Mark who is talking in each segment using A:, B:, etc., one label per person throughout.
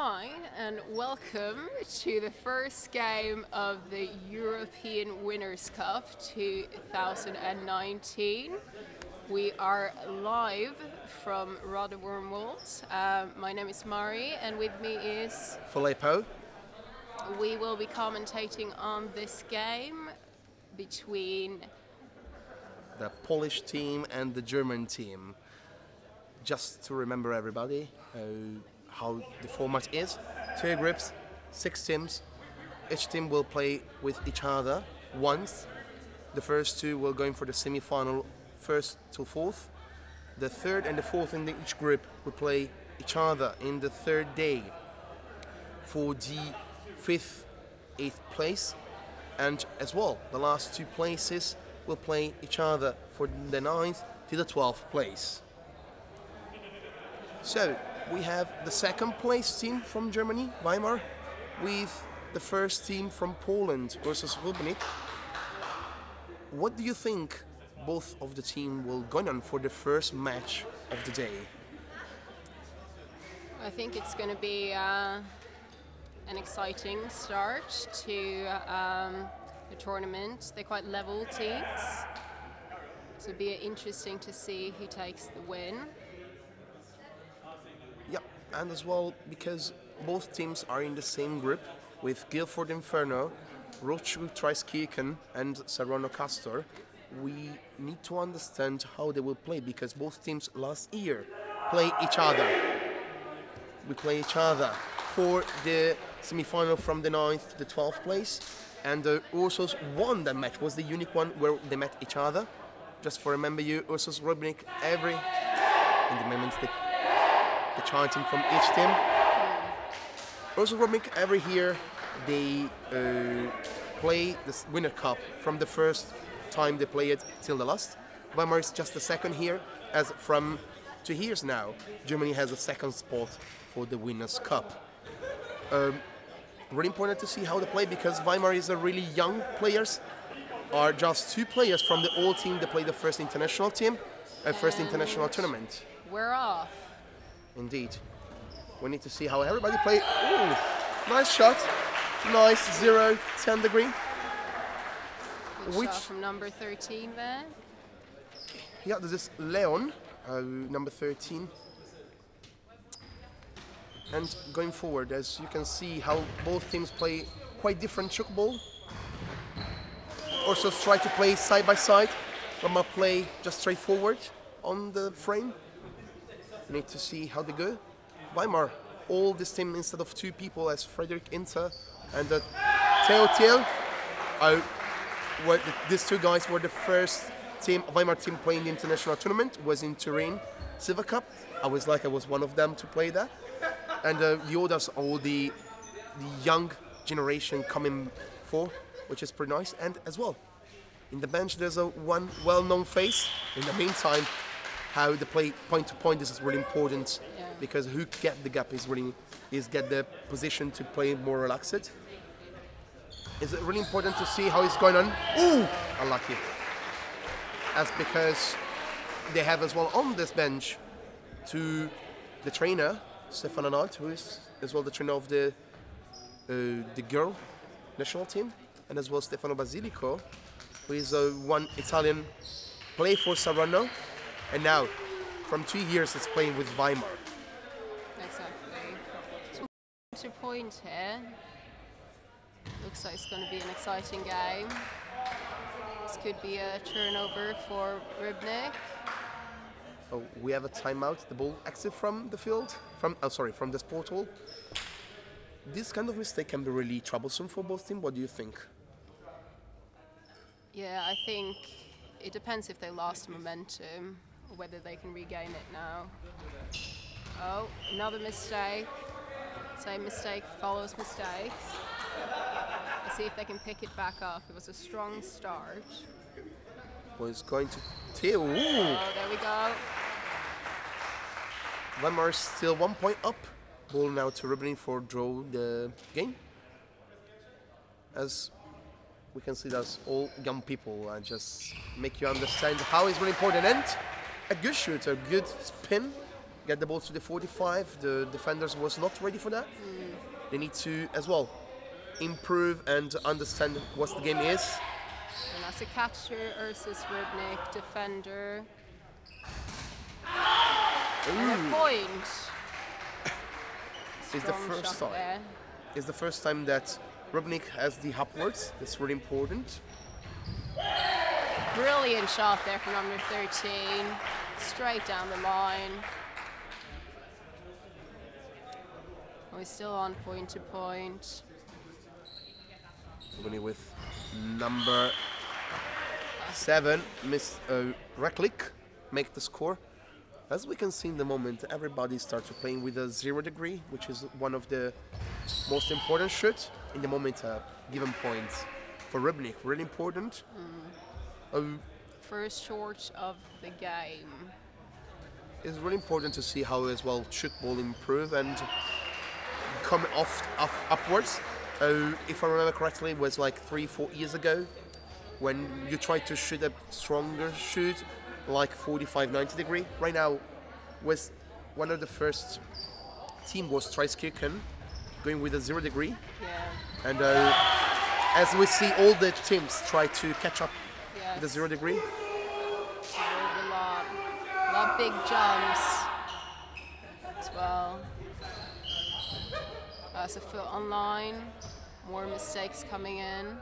A: Hi and welcome to the first game of the European Winners' Cup 2019. We are live from Rotterdam. My name is Mari and with me is
B: Filippo.
A: We will be commentating on this game between
B: The Polish team and the German team. Just to remember everybody how the format is. 2 groups, 6 teams. Each team will play with each other once. The first 2 will go for the semi-final, first to fourth. The third and the fourth in each group will play each other in the third day for the 5th, 8th place. And as well, the last 2 places will play each other for the 9th to the 12th place. So, we have the 2nd place team from Germany, Weimar, with the first team from Poland, Ursus Rybnik. What do you think both of the teams will go on for the first match of the day?
A: I think it's going to be an exciting start to the tournament. They're quite level teams, so it'll be interesting to see who takes the win.
B: Yep, and as well because both teams are in the same group with Guildford Inferno, Rothschild Treiskirchen and Serrano Castor. We need to understand how they will play because both teams last year play each other. We play each other for the semi-final from the 9th to the 12th place, and Ursus won that match. Was the unique one where they met each other. Just for remember you, Ursus Rybnik in the moment the chanting from each team. Ursus Rybnik every year they play this Winner Cup from the first time they play it till the last. Weimar is just the second here, as from 2 years now Germany has a second spot for the Winners' Cup. Really important to see how they play because Weimar is a really young players. Are just 2 players from the old team that play the first international team, first international tournament.
A: We're off.
B: Indeed. We need to see how everybody play. Ooh, nice shot. Nice 0-10 degree.
A: Good shot from number 13 there.
B: Yeah, this is Leon, number 13. And going forward, as you can see how both teams play quite different Tchoukball. Also try to play side by side. Weimar play just straightforward on the frame. Need to see how they go. Weimar, all this team instead of 2 people as Frederick Inter and Theo. These 2 guys were the first team, Weimar team playing the international tournament, was in Turin Silver Cup. I was one of them to play there. And the others are all the young generation coming for, which is pretty nice. And as well, in the bench there's one well-known face. In the meantime, how they play point to point, this is really important because who get the gap is get the position to play more relaxed. It's really important to see how it's going on. Ooh, unlucky. As because they have as well on this bench to the trainer Stefan Arnold, who is as well the trainer of the girl national team, and as well Stefano Basilico, who is one Italian play for Serrano. And now, from 2 years, it's playing with Weimar.
A: Exactly. So, point here. Looks like it's going to be an exciting game. This could be a turnover for Rybnik.
B: Oh, we have a timeout. The ball exit from the field, from the sport hall. This kind of mistake can be really troublesome for both teams. What do you think?
A: Yeah, I think it depends if they lost momentum. Whether they can regain it now. Oh, another mistake. Same mistake follows mistakes. Let's see if they can pick it back up. It was a strong start.
B: Well, it's going to Theo.
A: Oh, there we go.
B: Weimar is still 1 point up. Ball now to Rybnik for draw the game. As we can see, that's all young people and just make you understand how it's really important. And a good shoot, a good spin, get the ball to the 45. The defenders was not ready for that. They need to, as well, improve and understand what the game is.
A: And that's a catcher, Ursus Rybnik, defender. And a point.
B: It's the
A: Strong
B: first
A: shot
B: time.
A: there.
B: It's the first time that Rybnik has the upwards. That's really important.
A: Brilliant shot there from number 13. Straight down the line. We're still on point to point.
B: Winning with number 7, Miss Reklik, make the score. As we can see in the moment, everybody starts playing with a 0 degree, which is one of the most important shots. In the moment, given points for Rybnik, really important.
A: First short of the game.
B: It's really important to see how as well Tchoukball improve and come upwards. If I remember correctly, it was like 3-4 years ago when you tried to shoot a stronger shoot, like 45-90 degree. Right now, was one of the first team was Tchoukball, going with a 0 degree.
A: Yeah.
B: And as we see, all the teams try to catch up with the 0 degree.
A: A lot of big jumps as well. That's a foot on line. More mistakes coming in.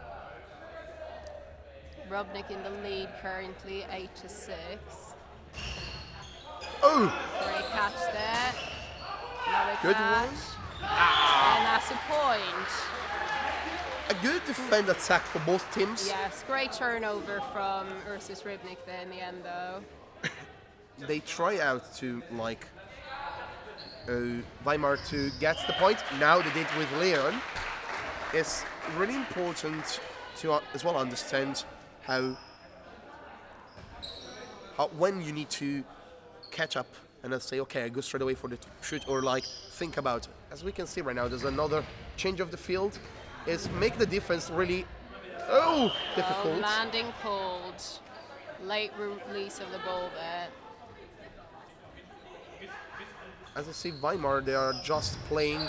A: Rybnik in the lead currently, 8-6.
B: Oh!
A: Great catch there. Another
B: Good
A: catch.
B: one.
A: And that's a point.
B: A good defend attack for both teams.
A: Yes, great turnover from Ursus Rybnik there in the end though.
B: They try out to like Weimar to get the point. Now they did with Leon. It's really important to as well understand how when you need to catch up and then say, okay, I go straight away for the shoot, or like think about it. As we can see right now, there's another change of the field. Is make the defense really difficult.
A: Landing cold. Late release of the ball there.
B: As I see Weimar, they are just playing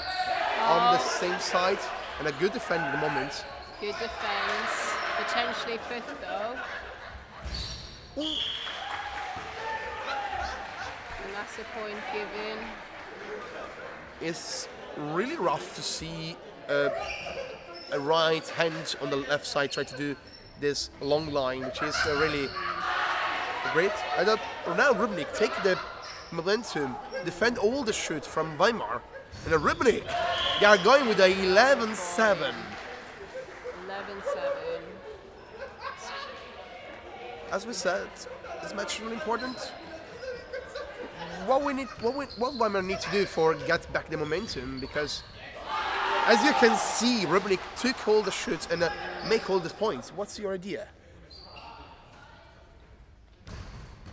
B: on the same side, and a good defense at the moment.
A: Good defense. Potentially fifth though.
B: Ooh.
A: And that's a point given.
B: It's really rough to see a right hand on the left side try to do this long line, which is really great. And now Rybnik take the momentum, defend all the shoot from Weimar, and Rybnik, they are going with a 11-7.
A: 11-7.
B: As we said, this match is really important. What Weimar need to do for get back the momentum, because as you can see, Rybnik took all the shoots and make all the points. What's your idea?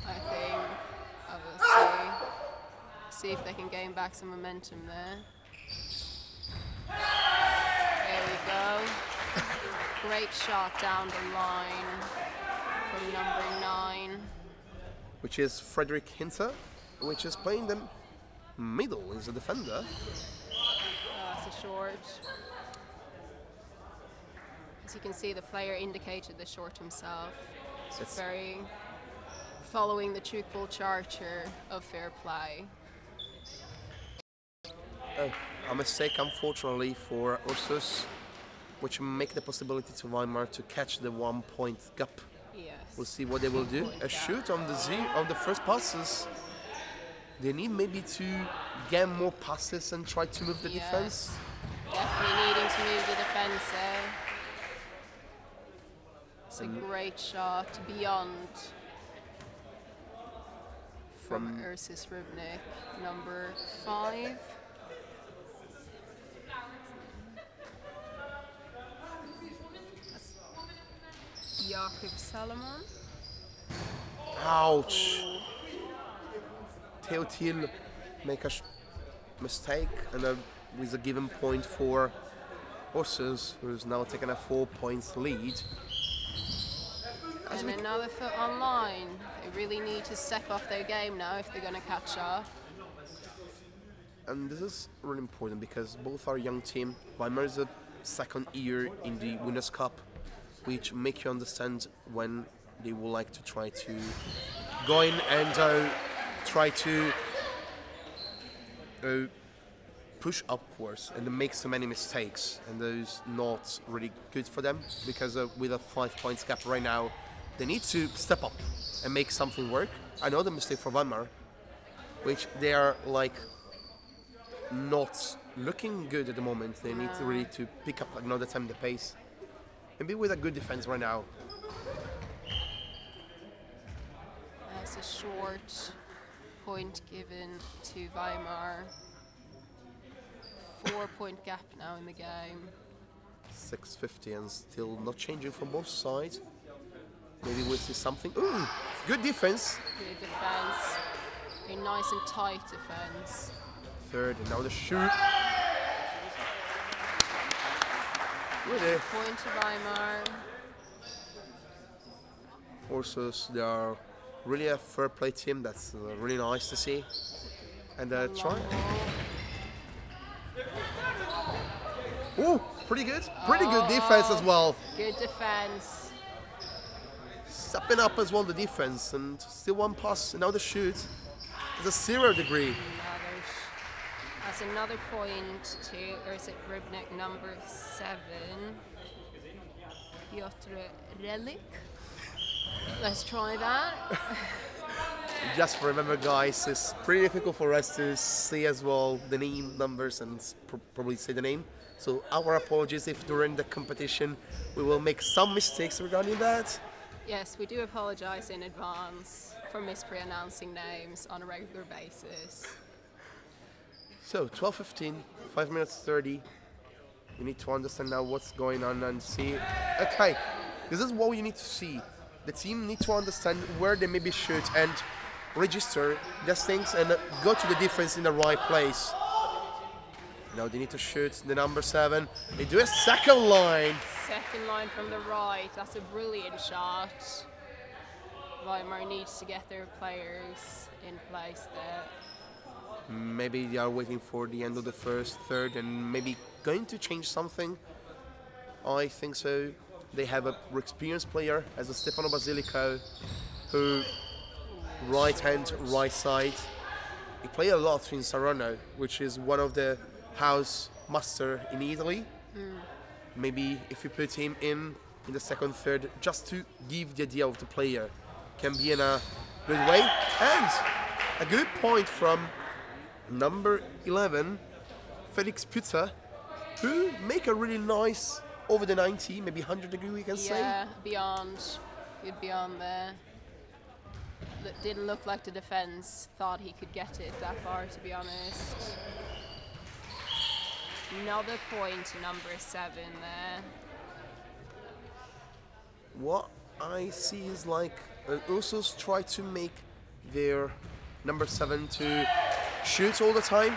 A: I think obviously see if they can gain back some momentum there. There we go. Great shot down the line from number 9.
B: Which is Frederick Hinter, which is playing the middle. He's a defender.
A: That's a short. As you can see, the player indicated the short himself. It's very following the Tchoukball charter of fair play.
B: A mistake, unfortunately, for Ursus, which make the possibility to Weimar to catch the 1 point gap.
A: Yes.
B: We'll see what they will do. A shoot on the first passes. They need maybe to get more passes and try to move the defense.
A: Definitely needing to move the defense there. It's a great shot beyond from Ursus Rybnik, number 5. Jakob Salomon.
B: Ouch! Teotil make a mistake, and with a given point for Ursus, who's now taking a 4 points lead.
A: And another foot on line. They really need to step up their game now if they're going to catch up.
B: And this is really important because both are young team. Weimar is a second year in the Winners' Cup, which make you understand when they would like to try to go in and try to push upwards and make so many mistakes, and those not really good for them because with a 5 points gap right now, they need to step up and make something work. Another mistake for Weimar, which they are like not looking good at the moment. They need to really to pick up another time the pace. Maybe with a good defense right now.
A: There's a short point given to Weimar. 4-point gap now in the game.
B: 6:50 and still not changing from both sides. Maybe we'll see something. Ooh, good defense.
A: Good defense. A nice and tight defense.
B: Third, and now the shoot. Really?
A: Point to Weimar.
B: Ursus, they are really a fair play team. That's really nice to see. And try. Ooh, pretty good. Pretty good defense as well.
A: Good defense.
B: Stepping up as well the defense, and still one pass. And now the shoot. It's a 0 degree.
A: That's another point to, or is it Rybnik number 7? Rybnik. Let's try that.
B: Just remember, guys, it's pretty difficult for us to see as well the name, numbers, and probably say the name. So our apologies if during the competition we will make some mistakes regarding that.
A: Yes, we do apologize in advance for mispronouncing names on a regular basis.
B: So 12:15, 5 minutes 30. You need to understand now what's going on and see. Okay, this is what you need to see. The team need to understand where they maybe shoot and register these things and go to the difference in the right place. Now they need to shoot the number 7. They do a second line.
A: Second line from the right. That's a brilliant shot. Weimar needs to get their players in place there.
B: Maybe they are waiting for the end of the first, third, and maybe going to change something. I think so. They have a experienced player as a Stefano Basilico, who right hand, right side. He played a lot in Saronno, which is one of the house master in Italy. Maybe if you put him in the second, third, just to give the idea of the player, can be in a good way. And a good point from number 11, Felix Pützer, who make a really nice over the 90, maybe 100 degree we can say.
A: Yeah, beyond, good beyond there. Didn't look like the defense thought he could get it that far, to be honest. Another point to number 7 there.
B: What I see is like Ursus try to make their number 7 to shoot all the time.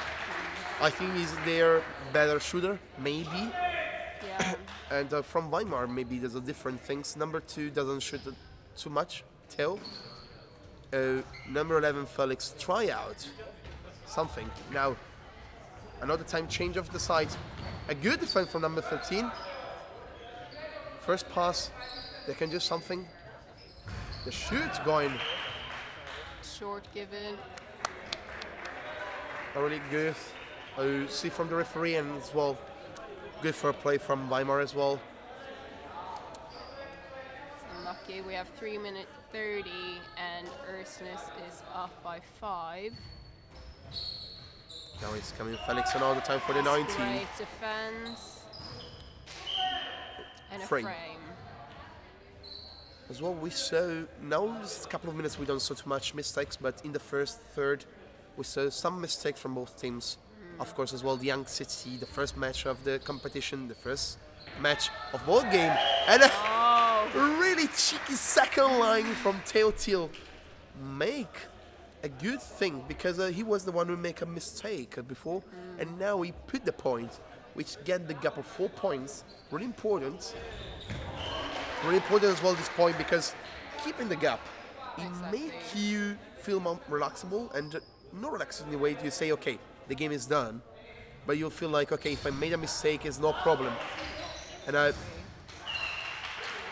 B: I think he's their better shooter, maybe.
A: Yeah.
B: And from Weimar, maybe there's a different things. Number 2 doesn't shoot too much, Theo. Number 11, Felix, try out something. Now, another time change of the side. A good defense from number 13. First pass, they can do something. The shoot going.
A: Short given.
B: Really good. I see from the referee, and as well, good for play from Weimar as well.
A: Unlucky. We have 3 minutes 30, and Ursus is up by 5.
B: Now it's coming Felix another time for the 90.
A: Great defense. And a
B: Frame.
A: frame.
B: As well, we saw, now just a couple of minutes we don't saw too much mistakes, but in the first third we saw some mistakes from both teams. Of course, as well, the Young City, the first match of the competition, the first match of both game, and a really cheeky second line from Theo Thiel. Make a good thing, because he was the one who made a mistake before, and now he put the point, which get the gap of 4 points. Really important. Really important as well this point, because keeping the gap, it make you feel more relaxable, and not relaxed in the way you say, okay, the game is done, but you'll feel like, okay, if I made a mistake, it's no problem. And I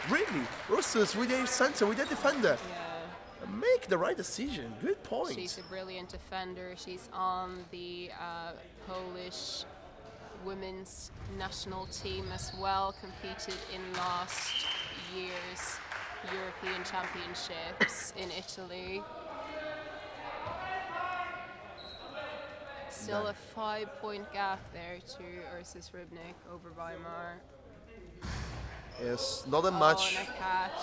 B: really, Ursus with a center, with a defender, make the right decision. Good point.
A: She's a brilliant defender. She's on the Polish women's national team as well, competed in last year's European Championships in Italy. Still a 5-point gap there to Ursus Rybnik over Weimar.
B: Yes, not that much.
A: And a catch.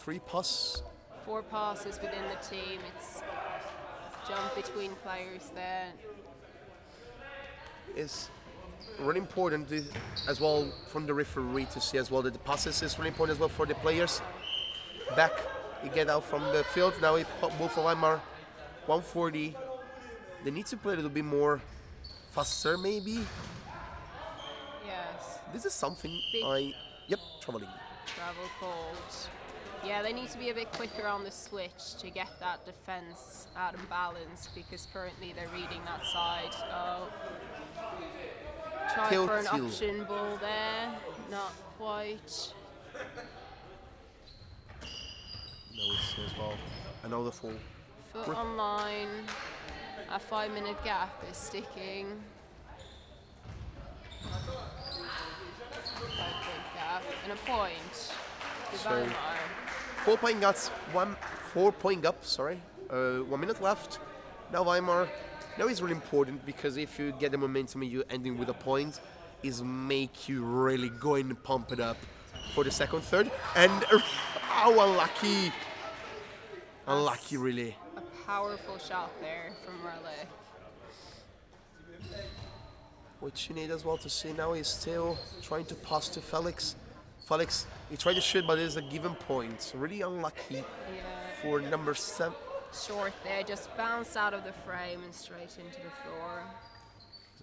B: Three passes.
A: 4 passes within the team. It's jump between players there.
B: It's really important as well from the referee to see as well that the passes is really important as well for the players. Back, you get out from the field. Now we pop both of Weimar 140. They need to play a little bit more faster, maybe.
A: Yes.
B: This is something traveling.
A: Travel called. Yeah, they need to be a bit quicker on the switch to get that defense out of balance, because currently they're reading that side. Oh. Try for an option ball there. Not quite.
B: No, it's as well. Another fall.
A: Foot on line. A 5-minute gap is sticking. 5-point gap and a point. To Weimar.
B: 4-point gaps. 4-point gap. Sorry. 1 minute left. Now Weimar. Now it's really important, because if you get the momentum and you ending with a point, is make you really go and pump it up for the second, third. And how unlucky. Unlucky, really.
A: A powerful shot there from Rybnik.
B: What you need as well to see now is still trying to pass to Felix. Felix, he tried to shoot, but it is a given point. Really unlucky for number 7.
A: Short there, just bounced out of the frame and straight into the floor.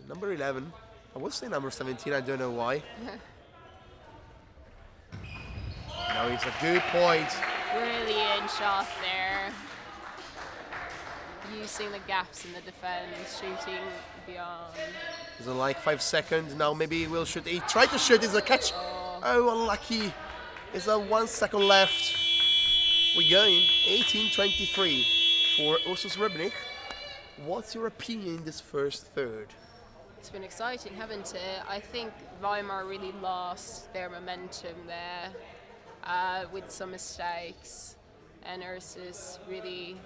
B: Number 11. I would say number 17, I don't know why. Now it's a good point.
A: Brilliant shot there. Using the gaps in the defense, shooting beyond.
B: It's like 5 seconds. Now maybe he will shoot. He tried to shoot. It's a catch. Oh, unlucky. It's a 1 second left. We're going 18-23 for Ursus Rybnik. What's your opinion in this first third?
A: It's been exciting, haven't it? I think Weimar really lost their momentum there with some mistakes, and Ursus really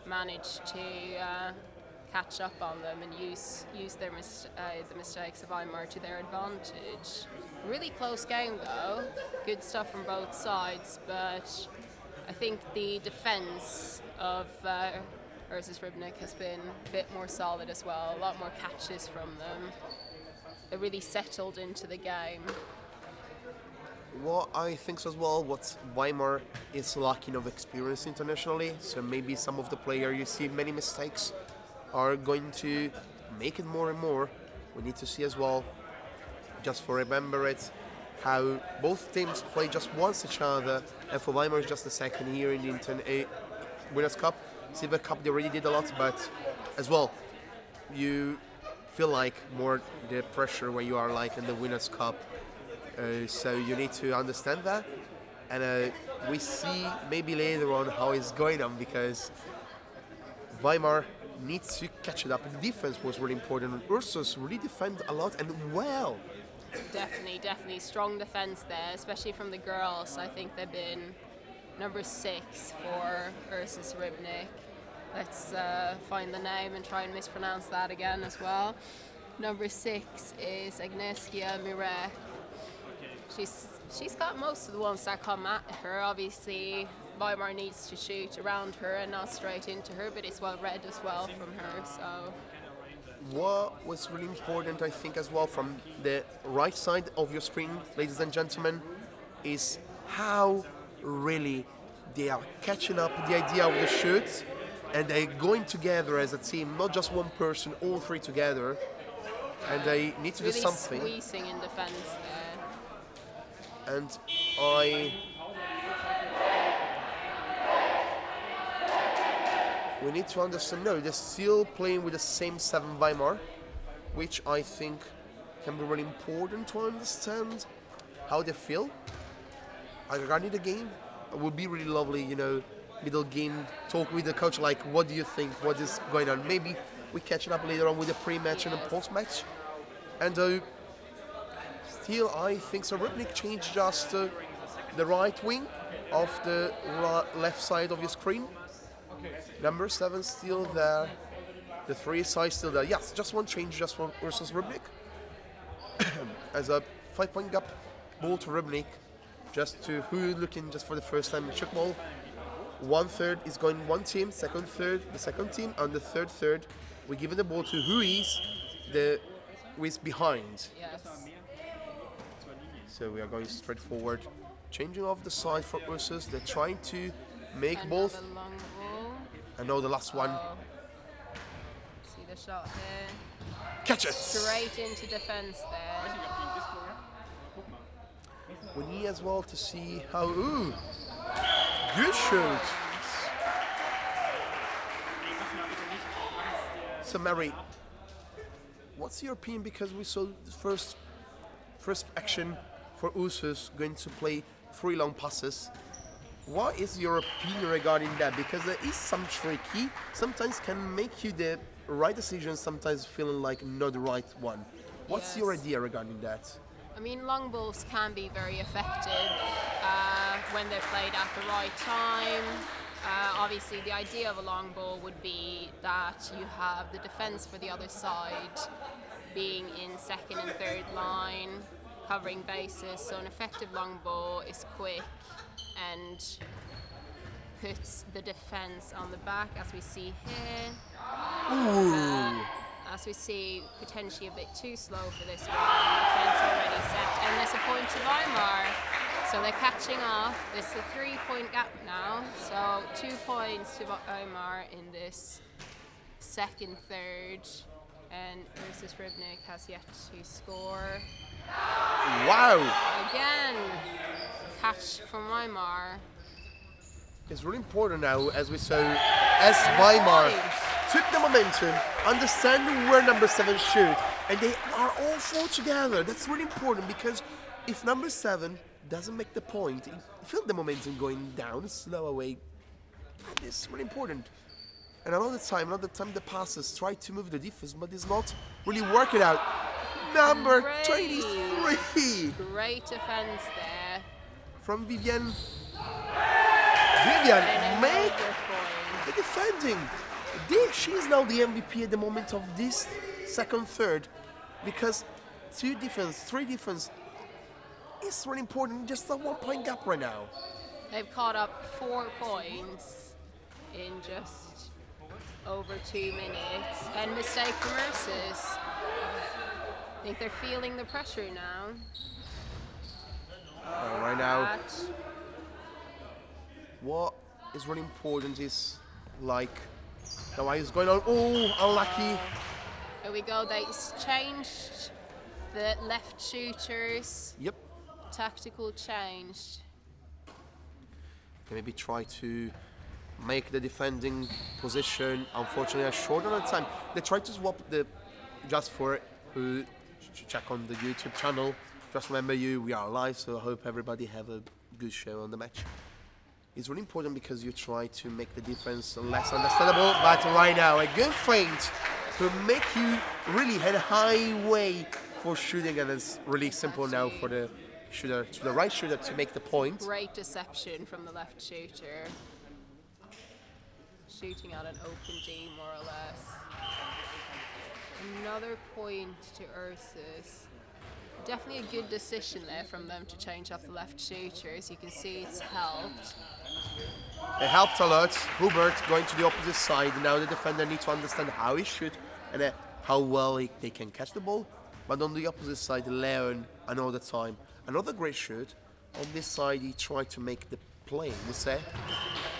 A: managed to catch up on them and use their the mistakes of Weimar to their advantage. Really close game though, good stuff from both sides, but I think the defense of Ursus Rybnik has been a bit more solid as well, a lot more catches from them. They're really settled into the game.
B: What I think as well, what Weimar is lacking of experience internationally, so maybe some of the players you see many mistakes are going to make it more and more. We need to see as well, just for remember it, how both teams play just once each other, and for Weimar it's just the second year in the Winners' Cup. Silver Cup they already did a lot, but as well, you feel like more the pressure when you are like in the Winners' Cup. So you need to understand that, and we see maybe later on how it's going on, because Weimar needs to catch it up. The defense was really important. Ursus really defend a lot and well.
A: Definitely strong defense there, especially from the girls. I think they've been number 6 for Ursus Rybnik. Let's find the name and try and mispronounce that again as well. Number 6 is Agnieszka Mirek. She's got most of the ones that come at her. Obviously, Weimar needs to shoot around her and not straight into her, but it's well read as well from her. So,
B: what was really important, I think, as well from the right side of your screen, ladies and gentlemen, is how really they are catching up the idea of the shoot, and they're going together as a team, not just one person, all 3 together, and they need to
A: really
B: do something.
A: Squeezing in defense there.
B: And we need to understand, no, they're still playing with the same 7 Weimar, which I think can be really important to understand how they feel regarding the game. It would be really lovely, you know, middle game, talk with the coach, like, what do you think, what is going on? Maybe we catch it up later on with the pre-match and the post-match. And still, I think so. Rybnik changed just the right wing of the left side of your screen. Number 7 still there. The 3 side still there. Yes, just one change, just from Ursus Rybnik. As a 5-point gap, ball to Rybnik. Just to who looking just for the first time in Tchoukball. 1/3 is going one team, 2nd third the second team, and the 3rd third we're giving the ball to who is behind.
A: Yes.
B: So we are going straight forward, changing off the side for Ursus. They're trying to make both.
A: Another long ball.
B: I know the last one.
A: Oh. See the shot here.
B: Catch it!
A: Straight into defense there.
B: We need as well to see how. Ooh! Good shoot! So Mary, what's your opinion? Because we saw the first action for Ursus going to play 3 long passes. What is your opinion regarding that? Because there is some tricky, sometimes can make you the right decision, sometimes feeling like not the right one. What's your idea regarding that?
A: I mean, long balls can be very effective when they're played at the right time. Obviously, the idea of a long ball would be that you have the defense for the other side being in 2nd and 3rd line, covering bases. So an effective long ball is quick and puts the defense on the back, as we see here. As we see, potentially a bit too slow for this one. Defense already set, and there's a point to Weimar. So they're catching up. There's a 3-point gap now. So 2 points to Weimar in this 2nd third, and Ursus Rybnik has yet to score.
B: Wow!
A: Again, catch from Weimar.
B: It's really important now, as we saw, as Weimar took the momentum, understand where number 7 shoot, and they are all 4 together. That's really important, because if number 7 doesn't make the point, you feel the momentum going down, slow away. And it's really important. And another time the passes try to move the defense, but it's not really working out. Number 23.
A: Great defense there.
B: From Vivian, make the defending. She is now the MVP at the moment of this 2nd third, because 3 defense is really important. Just a 1-point gap right now.
A: They've caught up 4 points in just over 2 minutes, and mistake from Ursus. I think they're feeling the pressure now.
B: Right now, what is really important is like, now he's going on. Oh, unlucky.
A: Here we go. They changed the left shooters.
B: Yep.
A: Tactical change.
B: Maybe try to make the defending position, unfortunately, short on the time. They tried to swap the, just for who check on the YouTube channel. Just remember we are live, so I hope everybody have a good show on the match. It's really important because you try to make the defense less understandable, but right now a good feint to make you really head high way for shooting, and it's really simple now for the shooter, to the right shooter, to make the point.
A: Great deception from the left shooter. Shooting out an open D, more or less. Another point to Ursus. Definitely a good decision there from them to change off the left shooter. As you can see, it's helped.
B: It helped a lot. Hubert going to the opposite side. Now the defender needs to understand how he shoot and how well they can catch the ball. But on the opposite side, Leon, another time, another great shoot. On this side, he tried to make the play, you say.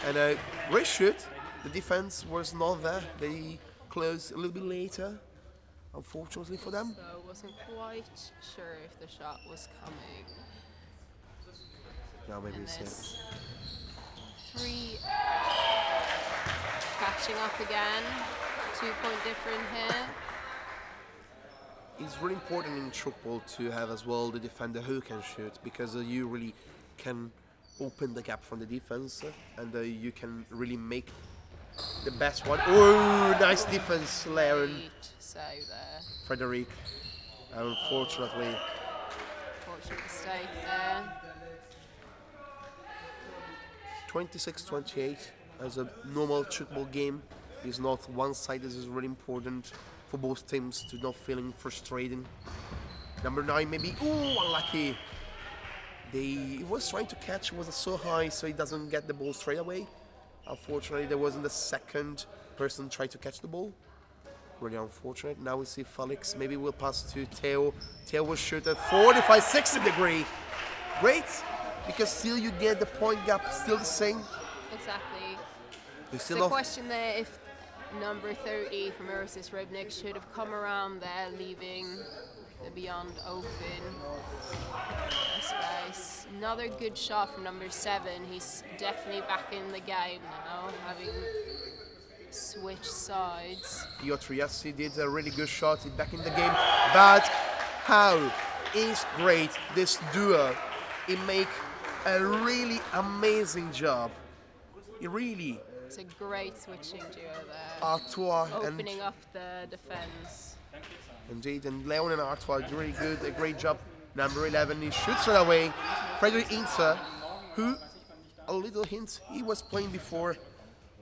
B: And a great shoot. The defense was not there. They closed a little bit later, unfortunately for them.
A: So wasn't quite sure if the shot was coming.
B: Now maybe it's it.
A: 3 catch catching up again. 2-point different here.
B: It's really important in Tchoukball to have as well the defender who can shoot, because you really can open the gap from the defense and you can really make the best one. Oh, nice defense, Leon.
A: Great save there.
B: Frederic, unfortunately.
A: Fortunate mistake there.
B: 26-28 as a normal Tchoukball game. It's not one-sided. This is really important for both teams to not feeling frustrating. Number 9 maybe. Ooh, unlucky. He was trying to catch, was so high, so he doesn't get the ball straight away. Unfortunately, there wasn't the second person trying to catch the ball. Really unfortunate. Now we see Felix. Maybe we'll pass to Theo. Theo will shoot at 45, 60 degree. Great, because still you get the point gap still the same.
A: Exactly.
B: You still
A: It's a question there if number 30 from Ursus Rybnik should have come around there, leaving the beyond open space. Another good shot from number 7. He's definitely back in the game now, having switched sides.
B: Piotr Yassi did a really good shot, he's back in the game. But how is great this duo? He make a really amazing job.
A: It's a great switching duo there.
B: Artois
A: opening up the defense.
B: Indeed, and Leon and Artois really good, a great job. Number 11, he shoots it away. Frederic Inter, who, a little hint, he was playing before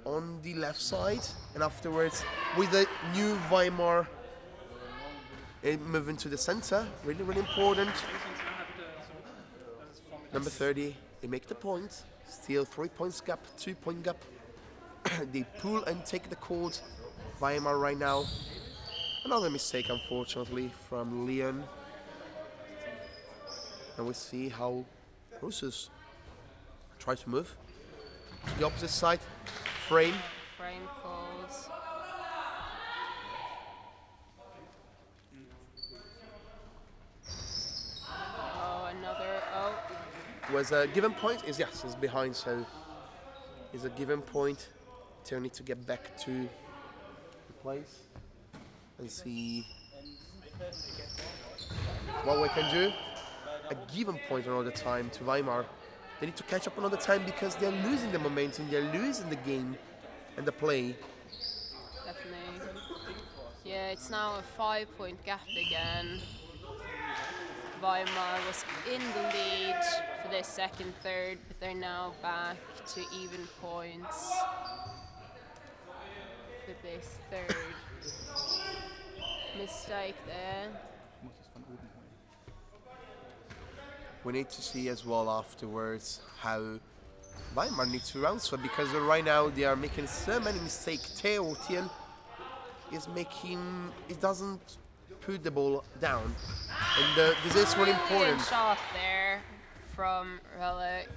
B: on the left side, and afterwards with the new Weimar moving to the center, really, really important. Number 30, they make the point, still 3 points gap, 2-point gap. They pull and take the court, Weimar right now. Another mistake, unfortunately, from Leon. And we see how Ursus tries to move to the opposite side. Frame
A: calls. Oh, another. Oh.
B: Was a given point. Yes, it's behind, so it's a given point. They need to get back to the place and see what we can do. A given point another time to Weimar. They need to catch up another time because they're losing the momentum, they're losing the game and the play.
A: Definitely. Yeah, it's now a 5-point gap again. Weimar was in the lead for their second, third, but they're now back to even points for this third. Mistake there.
B: We need to see as well afterwards how Weimar needs to answer, because right now they are making so many mistakes. Theo Tiel is making, it doesn't put the ball down, and this is really important.
A: Good shot there from Relic.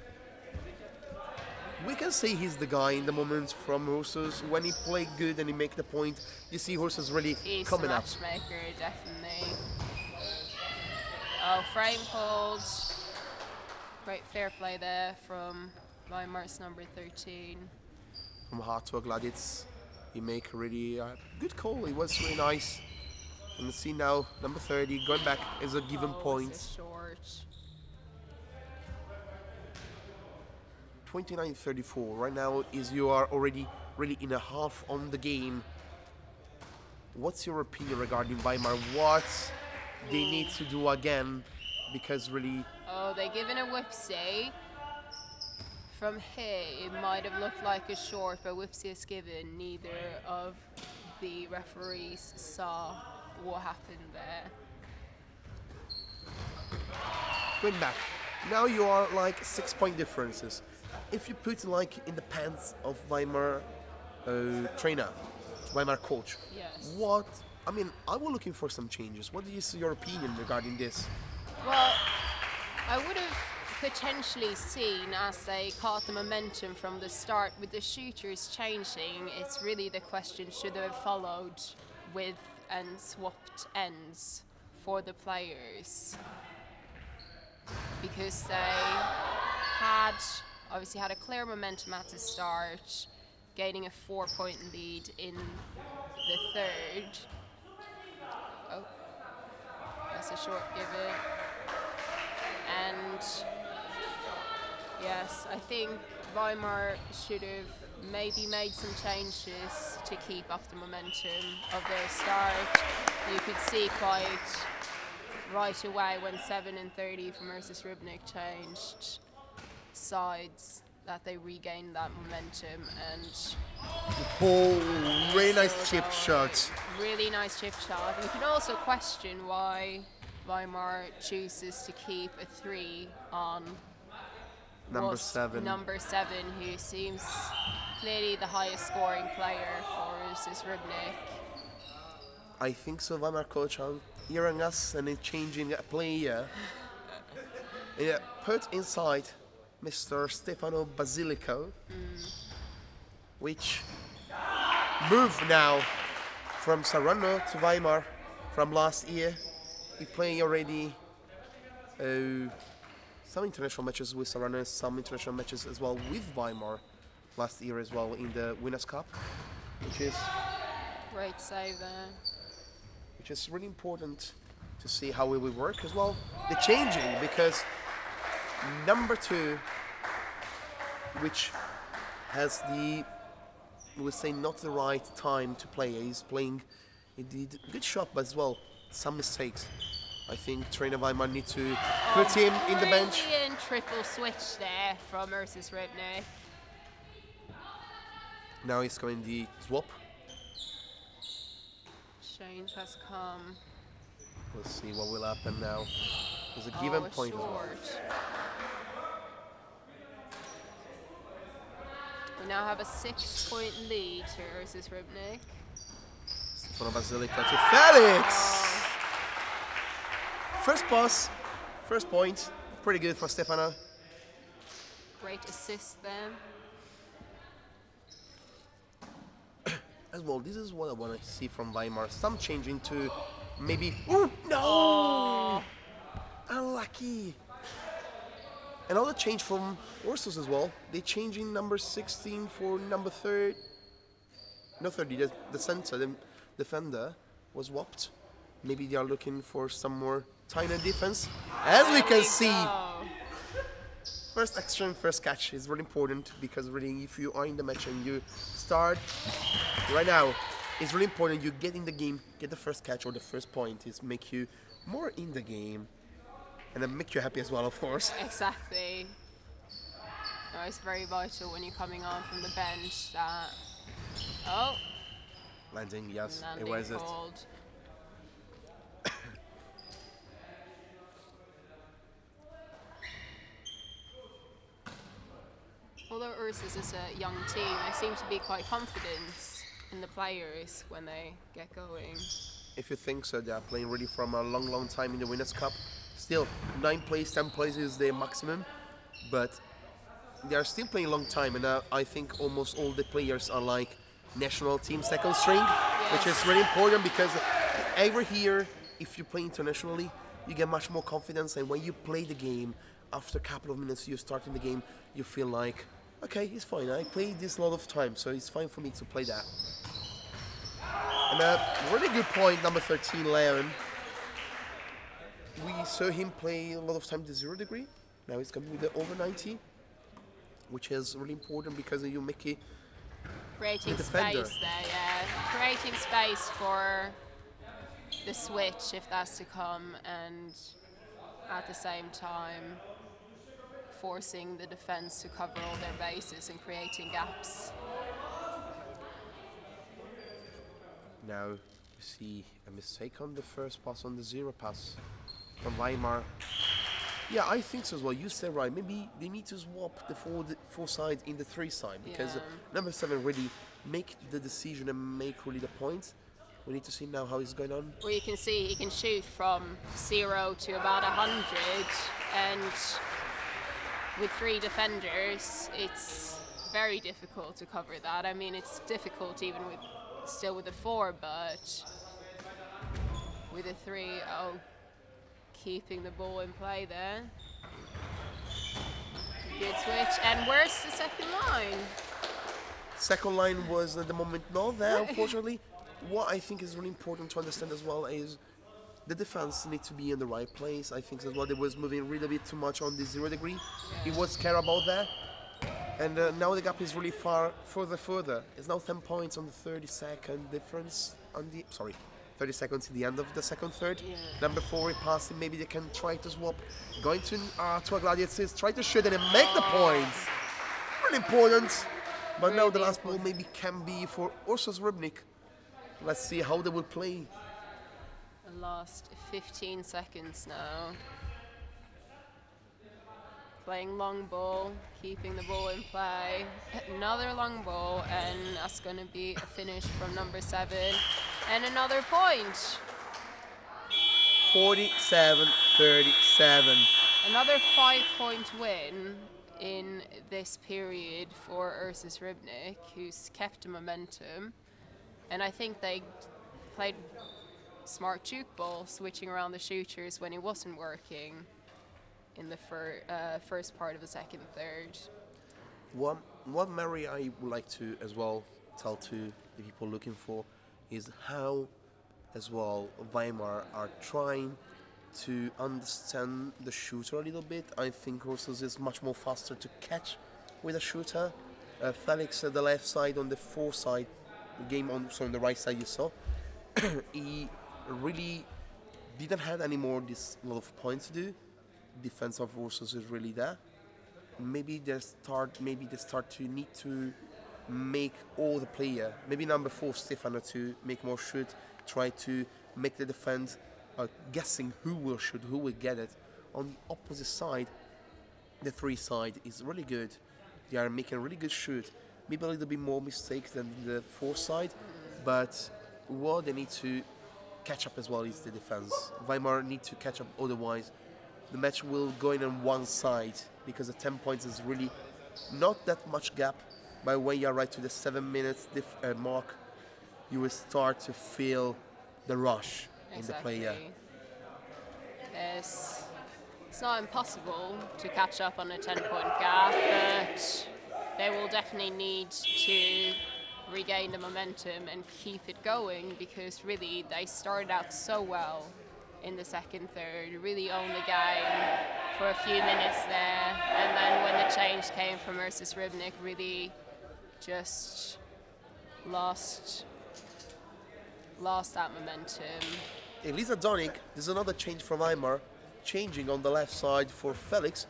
B: We can say he's the guy in the moment from Ursus. When he play good and he make the point, you see Ursus really coming up.
A: He's a matchmaker, definitely. Oh, frame called. Great fair play there from Weimar's number 13.
B: From Artois Gladitz, he make a really good call. It was really nice. And you see now, number 30 going back is a given point.
A: It's a short.
B: 29-34. Right now is you are already really in a half on the game. What's your opinion regarding Weimar? What they need to do again? Because really...
A: Oh, they're giving a whoopsie. From here, it might have looked like a short, but whoopsie is given. Neither of the referees saw what happened there.
B: Going back. Now you are like 6-point differences. If you put like in the pants of Weimar trainer, Weimar coach,
A: Yes.
B: what, I mean, I was looking for some changes. What is your opinion regarding this?
A: Well, I would have potentially seen, as they caught the momentum from the start, with the shooters changing, it's really the question, should they have followed with and swapped ends for the players? Because they had obviously had a clear momentum at the start, gaining a 4-point lead in the third. Oh, that's a short give it. And yes, I think Weimar should have maybe made some changes to keep up the momentum of their start. You could see quite right away when 7 and 30 from Ursus Rybnik changed sides that they regained that momentum. And
B: oh, really nice chip shot.
A: Really nice chip shot. You can also question why Weimar chooses to keep a 3 on
B: number 7,
A: who seems clearly the highest scoring player for Ursus Rybnik.
B: I think so. Weimar coach are hearing us and is changing a player. Yeah, put inside Mr. Stefano Basilico, which moved now from Saronno to Weimar from last year. He playing already some international matches with Saronno, some international matches as well with Weimar last year as well in the Winners' Cup, which is
A: great save there.
B: Which is really important to see how it will work as well. The changing, because number 2, which has the, we would say, not the right time to play. He's playing, he did a good shot, but as well some mistakes. I think trainer Weimar need to put him in the bench.
A: Brilliant triple switch there from Ursus Rybnik.
B: Now he's going the swap.
A: Change has come.
B: We'll see what will happen now. There's a given point.
A: Short. We now have a 6-point lead to Ursus Rybnik.
B: Stefano Basilica to Felix!
A: Oh.
B: First pass, first point. Pretty good for Stefano.
A: Great assist there.
B: As well, this is what I want to see from Weimar. Some changing to maybe... Ooh, no! Unlucky. Another change from Ursus as well. They changing number 16 for number 30. No, 30, the center, the defender was swapped. Maybe they are looking for some more tiny defense. As we can see, first action, first catch is really important, because really if you are in the match and you start right now, it's really important you get in the game, get the first catch or the first point. Is make you more in the game and then make you happy as well, of course.
A: Exactly. No, it's very vital when you're coming on from the bench that... Oh!
B: Landing, yes,
A: Landing
B: it was
A: called. Although Ursus is a young team, they seem to be quite confident in the players when they get going.
B: If you think so, they are playing really from a long time in the Winners' Cup. Still, 9 plays, 10 plays is their maximum, but they are still playing a long time, and I think almost all the players are like national team second string, yes. Which is really important, because over here, if you play internationally, you get much more confidence, and when you play the game, after a couple of minutes you start in the game, you feel like, okay, it's fine, I played this a lot of time, so it's fine for me to play that. And a really good point, number 13, Leon. We saw him play a lot of time to 0 degree. Now he's coming with the over 90, which is really important because you make it
A: creating space there, yeah. Creating space for the switch if that's to come, and at the same time forcing the defense to cover all their bases and creating gaps.
B: Now you see a mistake on the first pass, on the 0 pass from Weimar. Yeah, I think so as well. You said right. Maybe they need to swap the 4 side in the 3 side, because number 7 really make the decision and make really the points. We need to see now how it's going on.
A: Well, you can see he can shoot from 0 to about 100, and with 3 defenders, it's very difficult to cover that. I mean, it's difficult even with still with a 4, but with a 3, oh, keeping the ball in play there. Good switch, and where's the second line?
B: Second line was at the moment not there, unfortunately. What I think is really important to understand as well is the defense needs to be in the right place. I think as well they was moving really bit too much on the 0 degree. He was scared about that. And now the gap is really further. It's now 10 points on the 30-second difference on the, 30 seconds at the end of the second third.
A: Yeah.
B: Number 4 passing, maybe they can try to swap. Going to a gladiators, try to shoot it and make the points. Really important. But now the last ball maybe can be for Ursus Rybnik. Let's see how they will play.
A: The last 15 seconds now. Playing long ball, keeping the ball in play. Another long ball, and that's going to be a finish from number 7. And another point.
B: 47-37.
A: Another 5-point win in this period for Ursus Rybnik, who's kept the momentum. And I think they played smart Tchoukball, switching around the shooters when it wasn't working in the first part of the second third.
B: What Mary I would like to as well tell to the people looking for is how as well Weimar are trying to understand the shooter a little bit. I think Ursus is much more faster to catch with a shooter. Felix at the left side, on the 4 side game, on the right side you saw, he really didn't have any more this lot of points to do. Defense of Ursus is really there. Maybe they start to need to make all the player, maybe number 4 Stefano, to make more shoot, try to make the defense guessing who will shoot, who will get it. On the opposite side, the 3 side is really good. They are making really good shoot. Maybe a little bit more mistakes than the 4 side, but what they need to catch up as well is the defense. Weimar need to catch up, otherwise the match will go in on one side, because the 10 points is really not that much gap. By the way you are right to the 7 minutes mark, you will start to feel the rush in the player.
A: It's not impossible to catch up on a 10-point gap, but they will definitely need to regain the momentum and keep it going, because really they started out so well in the second third, really owned the game for a few minutes there, and then when the change came from Ursus Rybnik, really just lost that momentum.
B: Elisa Donik, there's another change from Weimar, changing on the left side for Felix.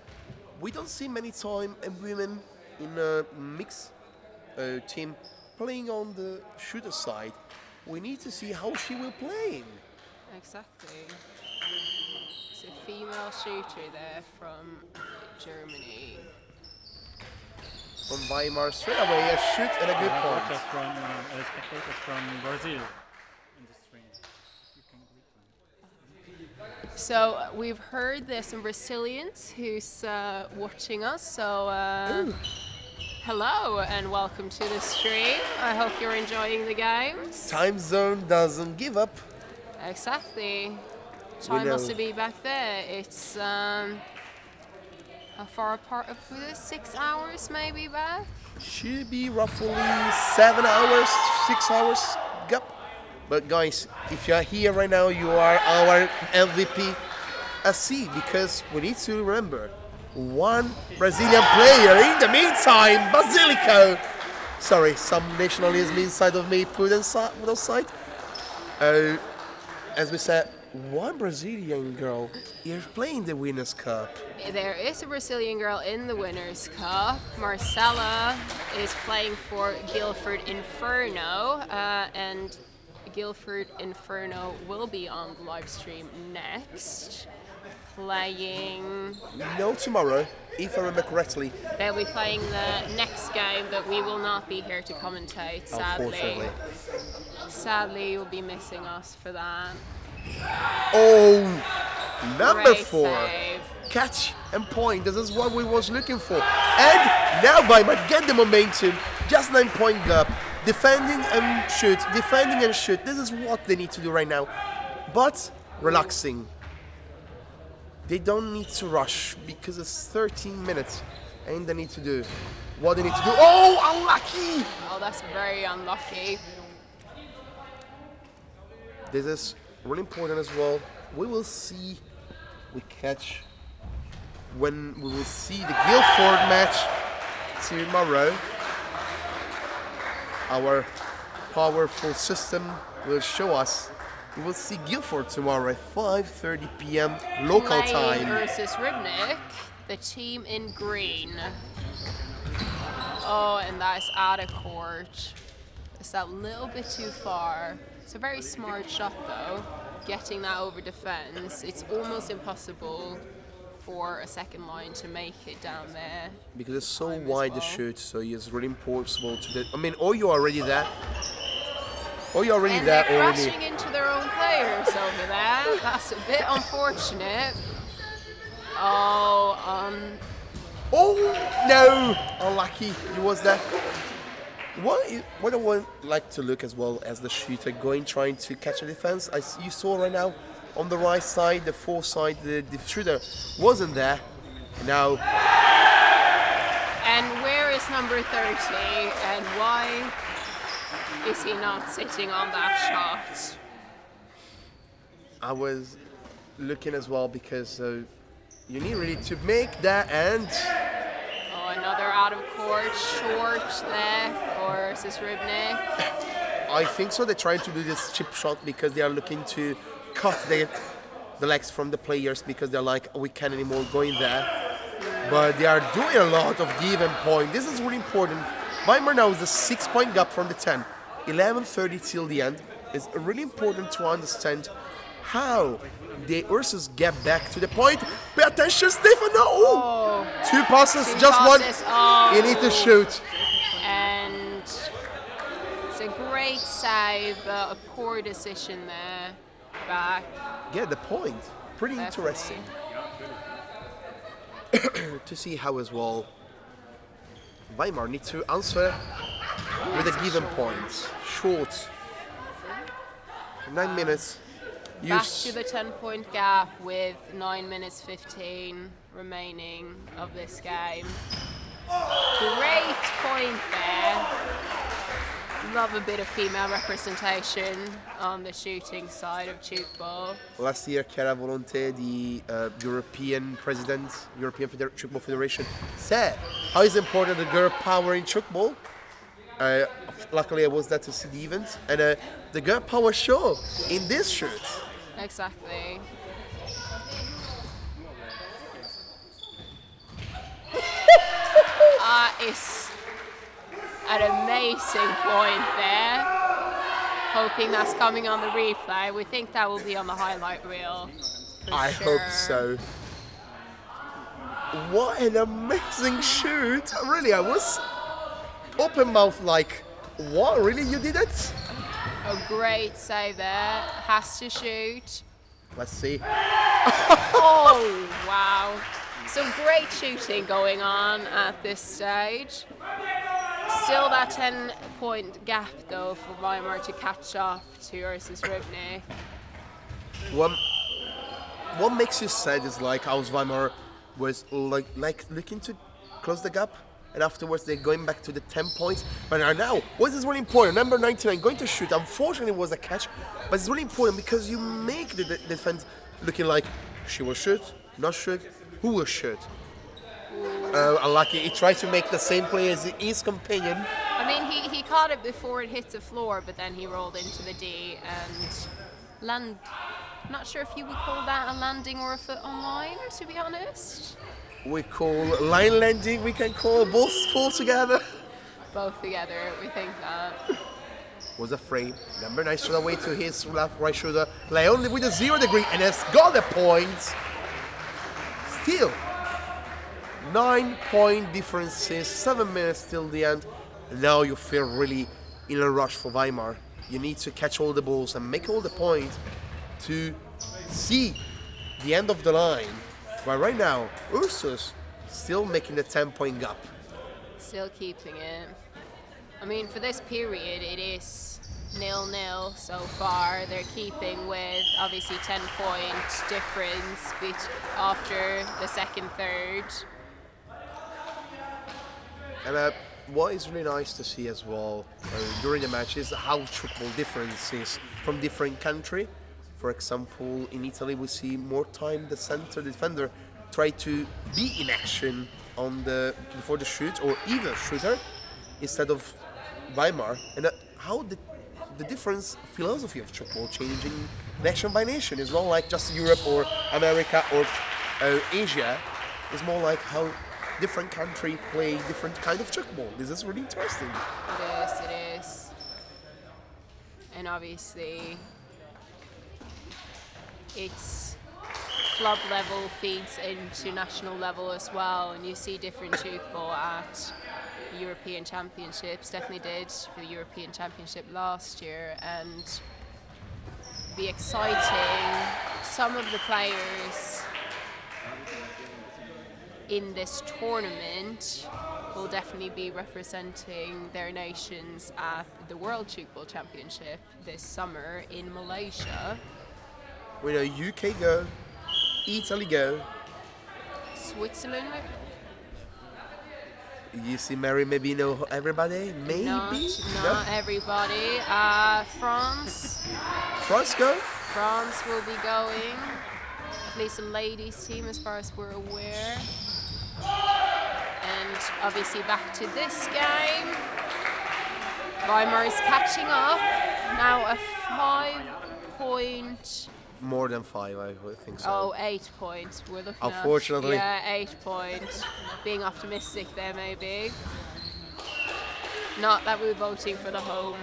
B: We don't see many time a women in a mixed team playing on the shooter side. We need to see how she will play.
A: Exactly. It's a female shooter there from Germany.
B: From Weimar, straight away a shoot and a good point.
C: Spectators from Brazil in the stream. You can greet them.
A: So we've heard there's some Brazilians who's watching us. So hello and welcome to the stream. I hope you're enjoying the games.
B: Time zone doesn't give up.
A: Exactly. Time must be back there. It's how far apart are we? 6 hours maybe back?
B: Should be roughly 7 hours, 6 hours gap. But guys, if you are here right now, you are our MVP ASC, because we need to remember one Brazilian player in the meantime, Basilico. Sorry, some nationalism inside of me put aside. As we said, one Brazilian girl is playing the Winners' Cup.
A: There is a Brazilian girl in the Winners' Cup. Marcella is playing for Guildford Inferno, and Guildford Inferno will be on the live stream next. Playing...
B: No, tomorrow, if I remember correctly.
A: They'll be playing the next game, but we will not be here to commentate, sadly.
B: Unfortunately.
A: Sadly, you'll be missing us for that.
B: Oh, number
A: Great
B: 4.
A: save.
B: Catch and point. This is what we was looking for. And now Weimar get the momentum. Just 9-point gap. Defending and shoot. Defending and shoot. This is what they need to do right now. But relaxing. They don't need to rush, because it's 13 minutes. And they need to do what they need to do. Oh, unlucky!
A: Oh, that's very unlucky.
B: This is really important as well. We will see, we catch when we will see the Guildford match tomorrow. Our powerful system will show us. We will see Guildford tomorrow at 5:30 p.m. local
A: Playing
B: time.
A: Ursus Rybnik, the team in green. Oh, and that is out of court. It's that little bit too far. It's a very smart shot though, getting that over defense. It's almost impossible for a second line to make it down there.
B: Because it's so wide the shoot, so it's really impossible to do. I mean, or you're already there. Or you're already
A: And
B: there
A: they're
B: already.
A: crashing into their own players over there. That's a bit unfortunate. Oh,
B: Oh no! Unlucky, he was there. What I would like to look as well as the shooter going trying to catch a defense. You saw right now on the right side, the far side, the shooter wasn't there. Now.
A: And where is number 30? And why is he not sitting on that shot?
B: I was looking as well because you need really to make that and.
A: Oh, another out of court short there for Ursus Rybnik.
B: I think so. They're trying to do this chip shot because they are looking to cut the legs from the players because they're like, we can't anymore going there. But they are doing a lot of give and point. This is really important. Weimar now is a 6-point gap from the 10. 11:30 till the end. It's really important to understand how the Ursus get back to the point. Pay attention, Stefano!
A: Oh,
B: two passes,
A: two
B: just
A: passes.
B: one.
A: Oh.
B: You need to shoot.
A: And it's a great save, but a poor decision there. Back.
B: Get the point. Pretty
A: Definitely.
B: interesting. To see how as well Weimar need to answer with a given point. Short. 9 minutes.
A: Back to the 10-point gap with 9 minutes 15 remaining of this game. Great point there. Love a bit of female representation on the shooting side of Tchoukball.
B: Last year, Chiara Volonté, the European president, European Tchoukball Federation, said how is important the girl power in Tchoukball. Luckily, I was there to see the event, and the girl power show in this shoot.
A: Exactly. It's an amazing point there. Hoping that's coming on the replay. We think that will be on the highlight reel.
B: I hope so. What an amazing shoot! Really, I was open mouth like, what? Really, you did it?
A: A great save there. Has to shoot.
B: Let's see.
A: Oh, wow. Some great shooting going on at this stage. Still that 10-point gap, though, for Weimar to catch up to Ursus Rybnik.
B: What makes you sad is like how Weimar was like looking to close the gap, and afterwards they're going back to the 10 points. But now, what is really important? Number 99 going to shoot. Unfortunately, it was a catch, but it's really important because you make the defense looking like she will shoot, not shoot, who will shoot. Unlucky. He tried to make the same play as his companion.
A: I mean, he caught it before it hit the floor, but then he rolled into the D and land. Not sure if you would call that a landing or a foot on line, to be honest.
B: We call line landing. We can call both fall together.
A: Both together, we think that.
B: Was afraid. Number 9 straight away to his left right shoulder. Leon with a 0 degree and has got the point. Still. 9-point differences, 7 minutes till the end. Now you feel really in a rush for Weimar. You need to catch all the balls and make all the points to see the end of the line. But right now, Ursus still making the 10-point gap.
A: Still keeping it. I mean, for this period, it is 0-0 so far. They're keeping with obviously 10-point difference after the second third.
B: And what is really nice to see as well during the match is how Tchoukball differences from different country. For example, in Italy we see more time the center defender try to be in action on before the shoot or either shooter instead of Weimar, and how the different philosophy of Tchoukball changing nation by nation. It's not like just Europe or America or Asia. It's more like how different country play different kind of Tchoukball. This is really interesting.
A: It is. And obviously, it's club level feeds into national level as well, and you see different Tchoukball at European Championships. Definitely did for the European Championship last year, and be exciting. Some of the players in this tournament will definitely be representing their nations at the World Tchoukball Championship this summer in Malaysia.
B: We know UK go, Italy go.
A: Switzerland,
B: You see Mary maybe know everybody? Maybe?
A: Not everybody. France.
B: France go?
A: France will be going. At least a ladies team as far as we're aware. And obviously back to this game. Weimar is catching up. Now a 5-point.
B: More than 5, I would think so.
A: Oh, 8 points. We're looking
B: Unfortunately.
A: at. Yeah, 8 points. Being optimistic there, maybe. Not that we're voting for the home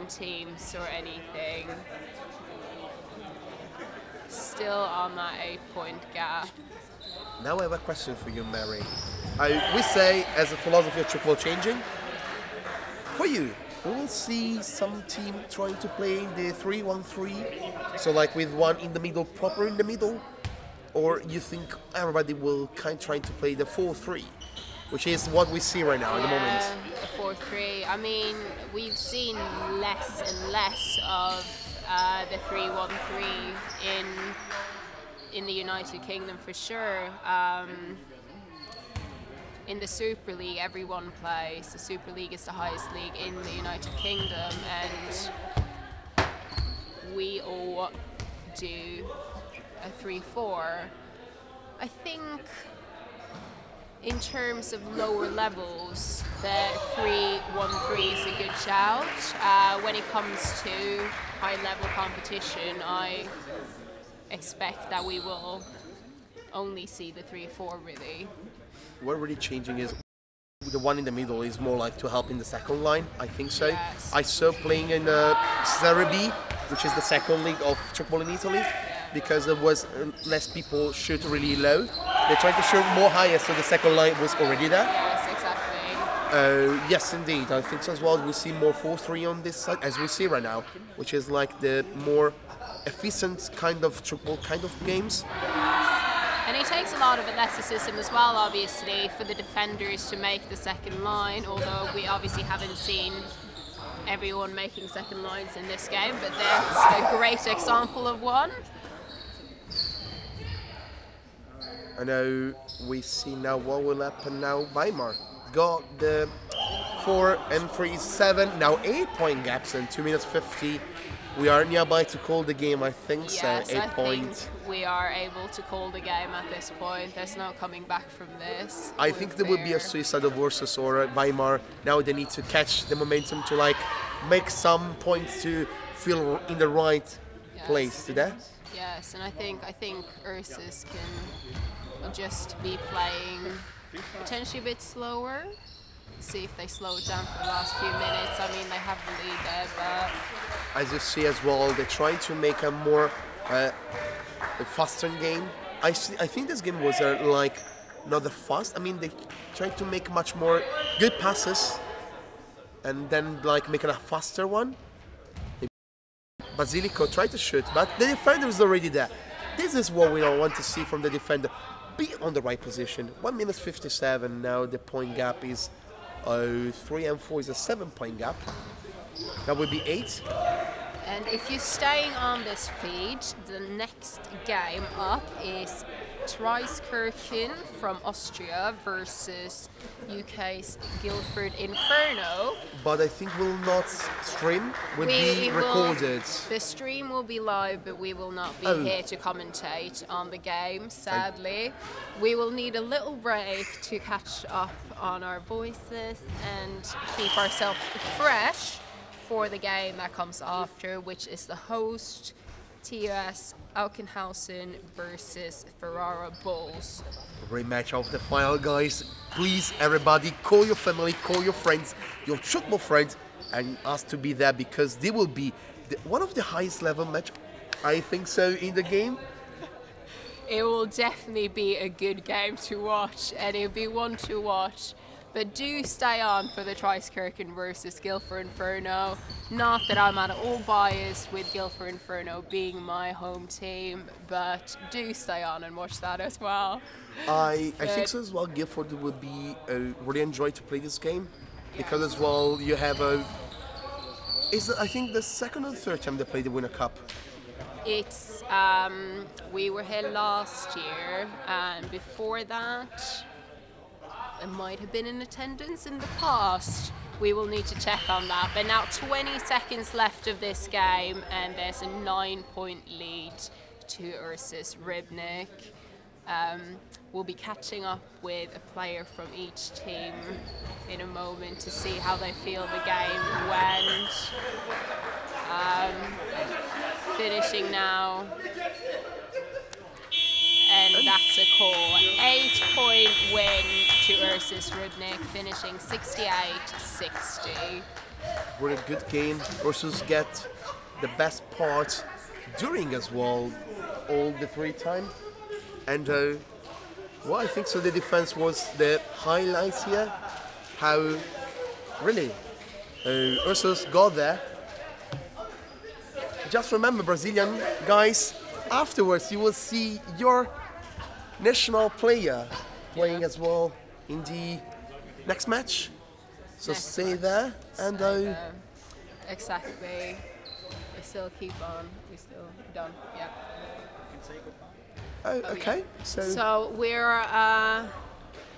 A: teams or anything. Still on that 8-point gap.
B: Now I have a question for you, Mary. We say, as a philosophy of Tchoukball changing, for you, we will see some team trying to play the 3-1-3, so like with one in the middle, proper in the middle, or you think everybody will try to play the 4-3, which is what we see right now at the moment.
A: The 4-3. I mean, we've seen less and less of the 3-1-3 in the United Kingdom for sure. In the Super League, everyone plays. The Super League is the highest league in the United Kingdom, and we all do a 3-4. I think in terms of lower levels, the 3-1-3 is a good shout. When it comes to high-level competition, I expect that we will only see the 3-4 really.
B: What really changing is the one in the middle is more like to help in the second line, I think so.
A: Yes.
B: I saw playing in Serie B, which is the second league of Tchoukball in Italy, because there was less people shoot really low. They tried to shoot more higher, so the second line was already there.
A: Yes, exactly.
B: Yes, indeed. I think so as well. We see more 4-3 on this side, as we see right now, which is like the more efficient kind of Tchoukball kind of games.
A: And it takes a lot of athleticism as well, obviously, for the defenders to make the second line, although we obviously haven't seen everyone making second lines in this game, but there's a great example of one.
B: I know we see now what will happen now. Weimar got the 4 and 3 is 7, now 8-point gaps and 2 minutes 50. We are nearby to call the game, I think.
A: Yes,
B: so 8
A: I
B: points.
A: think we are able to call the game at this point. There's no coming back from this.
B: I think there would be a suicide of Ursus or Weimar. Now they need to catch the momentum to like make some points to feel in the right place today.
A: Yes, and I think Ursus can just be playing potentially a bit slower. See if they slow it down for the last few minutes. I mean, they have the lead there, but
B: as you see as well, they're trying to make a more a faster game. I think this game was like not the fast. I mean, they tried to make much more good passes, and then like making a faster one. Basilico tried to shoot, but the defender is already there. This is what we don't want to see from the defender. Be on the right position. 1 minute 57. Now the point gap is 3 and 4 is a 7-point gap. That would be 8.
A: And if you're staying on this feed, the next game up is Treiskirchen from Austria versus UK's Guildford Inferno.
B: But I think will not stream, will be recorded.
A: The stream will be live, but we will not be here to commentate on the game, sadly. We will need a little break to catch up on our voices and keep ourselves fresh for the game that comes after, which is the host TUS Auchenhausen versus Ferrara Bulls.
B: Rematch of the final, guys. Please, everybody, call your family, call your friends, your Tchoukball friends, and ask to be there because they will be one of the highest level match, I think so, in the game.
A: It will definitely be a good game to watch, and it'll be one to watch. But do stay on for the Treiskirchen versus Guildford Inferno. Not that I'm at all biased with Guildford Inferno being my home team, but do stay on and watch that as well.
B: I think so as well. Guildford would be really enjoy to play this game because as well you have a. Is it, I think the second or third time they play the Winter Cup.
A: It's we were here last year, and before that. It might have been in attendance in the past. We will need to check on that. But now 20 seconds left of this game, and there's a 9-point lead to Ursus Rybnik. We'll be catching up with a player from each team in a moment to see how they feel the game went. Finishing now. And that's a call. 8-point win to Ursus Rybnik, finishing 68-60.
B: Really good game. Ursus get the best part during as well, all the 3 time. And well, I think so. The defense was the highlights here. How really Ursus got there. Just remember, Brazilian guys. Afterwards, you will see your national player playing as well in the next match. So stay there and
A: exactly. We still keep on. We still done. Yeah.
B: Oh, okay.
A: So we're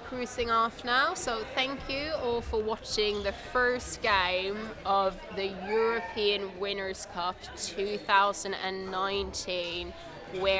A: cruising off now. So thank you all for watching the first game of the European Winners' Cup 2019, where